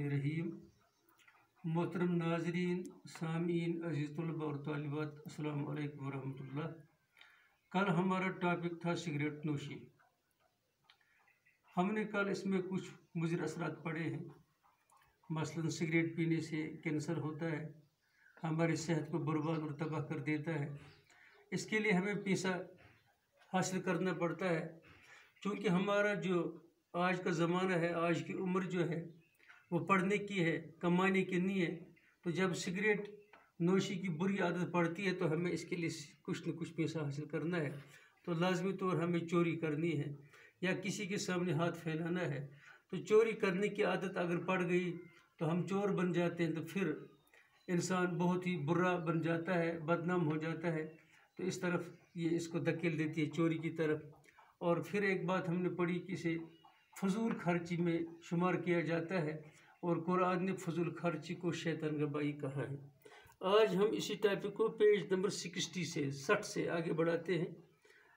बिस्मिल्लाहिर्रहमानिर्रहीम। मोहतरम नाजरीन, सामीन, अज़ीज़ तलबा और तालिबात, अस्सलामु अलैकुम वरहमतुल्लाह। कल हमारा टॉपिक था सिगरेट नोशी। हमने कल इसमें कुछ मुज़िर असरात पढ़े हैं। मसलन सिगरेट पीने से कैंसर होता है, हमारी सेहत को बर्बाद और तबाह कर देता है। इसके लिए हमें पैसा हासिल करना पड़ता है, क्योंकि हमारा जो आज का ज़माना है, आज की उम्र जो है वो पढ़ने की है, कमाने की नहीं है। तो जब सिगरेट नोशी की बुरी आदत पड़ती है तो हमें इसके लिए कुछ न कुछ पैसा हासिल करना है। तो लाजमी तौर हमें चोरी करनी है या किसी के सामने हाथ फैलाना है। तो चोरी करने की आदत अगर पड़ गई तो हम चोर बन जाते हैं, तो फिर इंसान बहुत ही बुरा बन जाता है, बदनाम हो जाता है। तो इस तरफ ये इसको धकेल देती है, चोरी की तरफ। और फिर एक बात हमने पढ़ी कि इसे फजूल खर्ची में शुमार किया जाता है, और कुरान ने फजूल खर्ची को शैतान का भाई कहा है। आज हम इसी टॉपिक को पेज नंबर 60 से आगे बढ़ाते हैं,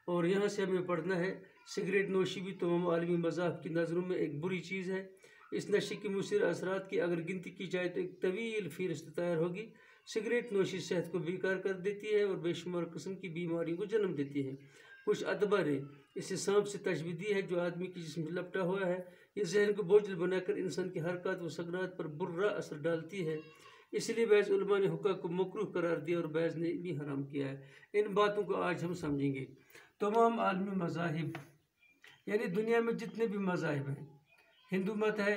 और यहाँ से हमें पढ़ना है सिगरेट नोशी भी तमाम आलमी मज़ाहब की नज़रों में एक बुरी चीज़ है। इस नशे के मुसीर असरात की अगर गिनती की जाए तो एक तवील फहरिस्त तैयार होगी। सिगरेट नोशी सेहत को बेकार कर देती है और बेशुमार किस्म की बीमारियों को जन्म देती है। कुछ अदबा ने इसे सांप से तशबीह दी है जो आदमी की जिस्म में लपटा हुआ है। ये जहन को बोझल बनाकर इंसान की हरकत व सकनात पर बुरा असर डालती है। इसलिए बैज़ उलमा ने हुक्का को मकरूह करार दिया और बैज़ ने भी हराम किया है। इन बातों को आज हम समझेंगे। तमाम आलमी मज़ाहिब, यानी दुनिया में जितने भी मज़ाहिब हैं, हिंदू मत है,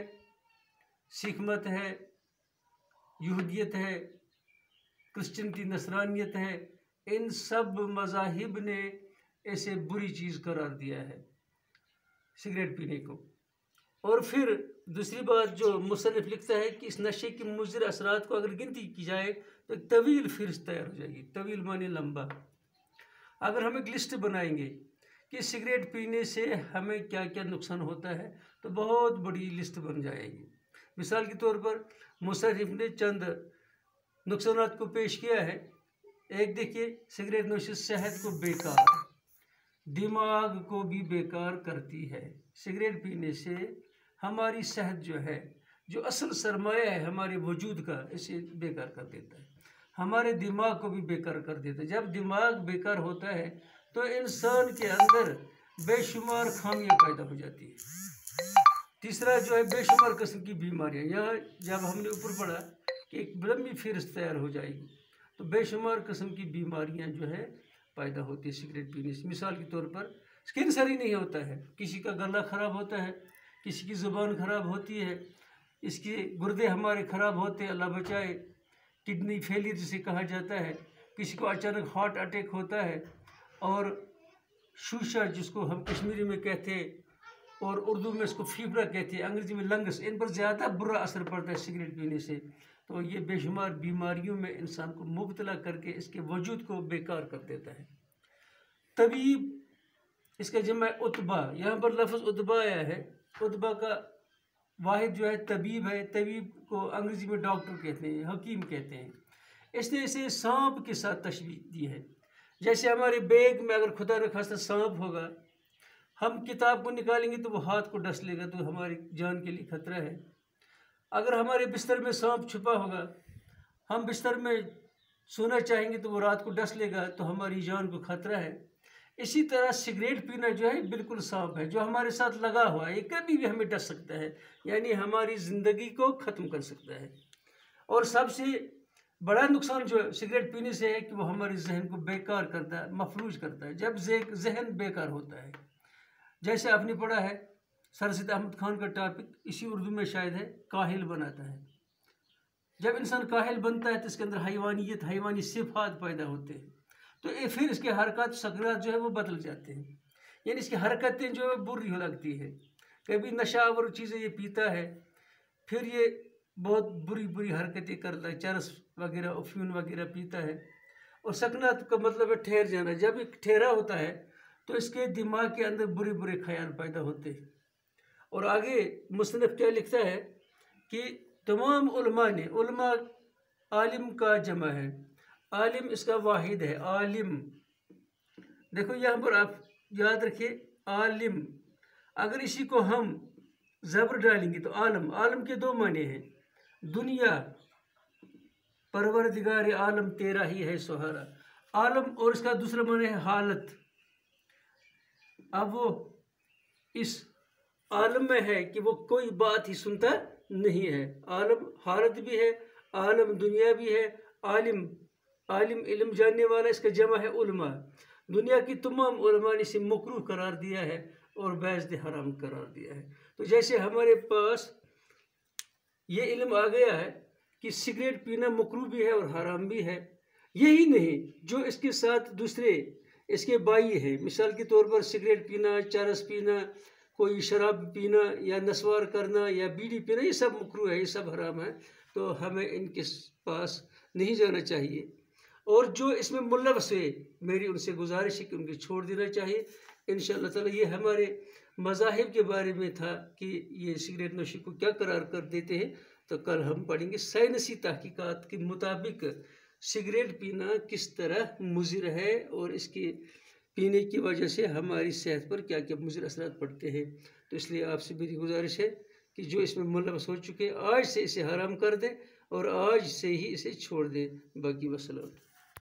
सिख मत है, यहूदियत है, क्रिश्चियनिटी, नसरानियत है, इन सब मज़ाहिब ने ऐसे बुरी चीज़ करार दिया है सिगरेट पीने को। और फिर दूसरी बात जो मुसन्निफ लिखता है कि इस नशे के मुज़िर असरात को अगर गिनती की जाए तो एक तवील फहरिस्त तैयार हो जाएगी। तवील माने लंबा। अगर हम एक लिस्ट बनाएंगे कि सिगरेट पीने से हमें क्या क्या नुकसान होता है तो बहुत बड़ी लिस्ट बन जाएगी। मिसाल के तौर पर मुसन्निफ ने चंद नुकसानात को पेश किया है। एक देखिए, सिगरेट नोशी सेहत को बेकार, दिमाग को भी बेकार करती है। सिगरेट पीने से हमारी सेहत जो है, जो असल सरमाया है हमारे वजूद का, इसे बेकार कर देता है। हमारे दिमाग को भी बेकार कर देता है। जब दिमाग बेकार होता है तो इंसान के अंदर बेशुमार खामियां पैदा हो जाती है। तीसरा जो है बेशुमार किस्म की बीमारियां। यहाँ जब हमने ऊपर पढ़ा कि एक लंबी फहरिस्त तैयार हो जाएगी, तो बेशुमार किस्म की बीमारियां जो है पैदा होती है सिगरेट पीने से। मिसाल के तौर पर कैंसर ही नहीं होता है, किसी का गला ख़राब होता है, किसी की ज़ुबान ख़राब होती है, इसके गुर्दे हमारे ख़राब होते हैं, अल्लाह बचाए, किडनी फेलियर जिसे कहा जाता है, किसी को अचानक हार्ट अटैक होता है, और शूशा जिसको हम कश्मीरी में कहते हैं और उर्दू में इसको फीवरा कहते हैं, अंग्रेजी में लंग्स, इन पर ज़्यादा बुरा असर पड़ता है सिगरेट पीने से। तो ये बेशुमार बीमारियों में इंसान को मुब्तला करके इसके वजूद को बेकार कर देता है। तबीब, इसका जमा उतबा, यहाँ पर लफ्ज़ उतबा आया है। उतबा का वाहिद जो है तबीब है। तबीब को अंग्रेजी में डॉक्टर कहते हैं, हकीम कहते हैं। इसने इसे सांप के साथ तशबीह दी है। जैसे हमारे बैग में अगर खुदा न खास्ता सांप होगा, हम किताब को निकालेंगे तो वो हाथ को डस लेगा, तो हमारी जान के लिए खतरा है। अगर हमारे बिस्तर में सांप छुपा होगा, हम बिस्तर में सोना चाहेंगे तो वो रात को डस लेगा, तो हमारी जान को खतरा है। इसी तरह सिगरेट पीना जो है बिल्कुल सांप है जो हमारे साथ लगा हुआ है, ये कभी भी हमें डस सकता है, यानी हमारी ज़िंदगी को ख़त्म कर सकता है। और सबसे बड़ा नुकसान जो सिगरेट पीने से है कि वो हमारे जहन को बेकार करता है, मफलूज करता है। जब जहन बेकार होता है, जैसे आपने पढ़ा है सरसद अहमद खान का टॉपिक, इसी उर्दू में शायद है, काहिल बनाता है। जब इंसान काहिल बनता है तो इसके अंदर हैवानियत, हैवानी सिफात पैदा होते हैं, तो फिर इसके हरकत सकरात जो है वो बदल जाते हैं, यानी इसकी हरकतें जो है बुरी हो लगती है। कभी नशावर चीज़ें ये पीता है, फिर ये बहुत बुरी बुरी हरकतें करता है, चरस वगैरह, अफ्यून वगैरह पीता है। और सकनात का मतलब है ठहर जाना। जब एक ठहरा होता है तो इसके दिमाग के अंदर बुरे बुरे ख्याल पैदा होते हैं। और आगे मुसन्निफ क्या लिखता है कि तमाम उलमा ने, उलमा आलिम का जमा है, आलिम इसका वाहिद है, आलिम। देखो यहाँ पर आप याद रखिए, आलिम। अगर इसी को हम ज़बर डालेंगे तो आलम, आलम के दो माने हैं, दुनिया, परवरदिगार आलम तेरा ही है सहारा, आलम, और इसका दूसरा माने है हालत। अब वो इस आलम में है कि वो कोई बात ही सुनता नहीं है, आलम हालत भी है, आलम दुनिया भी है, आलिम, आलिम इल्म जानने वाला, इसका जमा है उलमा। दुनिया की तमाम उलमा ने इसे मकरूह करार दिया है और बैज़ हराम करार दिया है। तो जैसे हमारे पास ये इल्म आ गया है कि सिगरेट पीना मकरूह भी है और हराम भी है, यही नहीं जो इसके साथ दूसरे इसके बाई है, मिसाल के तौर पर सिगरेट पीना, चरस पीना, कोई शराब पीना या नस्वार करना या बीड़ी पीना, ये सब मकरूह है, ये सब हराम है। तो हमें इनके पास नहीं जाना चाहिए, और जो इसमें मुल्लवस है मेरी उनसे गुजारिश है कि उनको छोड़ देना चाहिए इंशाअल्लाह ताला। ये हमारे मज़ाहिब के बारे में था कि ये सिगरेट नोशी को क्या करार कर देते हैं। तो कल हम पढ़ेंगे साइंसी तहकीकात के मुताबिक सिगरेट पीना किस तरह मुज़िर है और इसके पीने की वजह से हमारी सेहत पर क्या क्या मुज़िर असरात पड़ते हैं। तो इसलिए आपसे मेरी गुजारिश है कि जो इसमें मुल्लवस हो चुके आज से इसे हराम कर दें और आज से ही इसे छोड़ दें। बाकी वसलाम।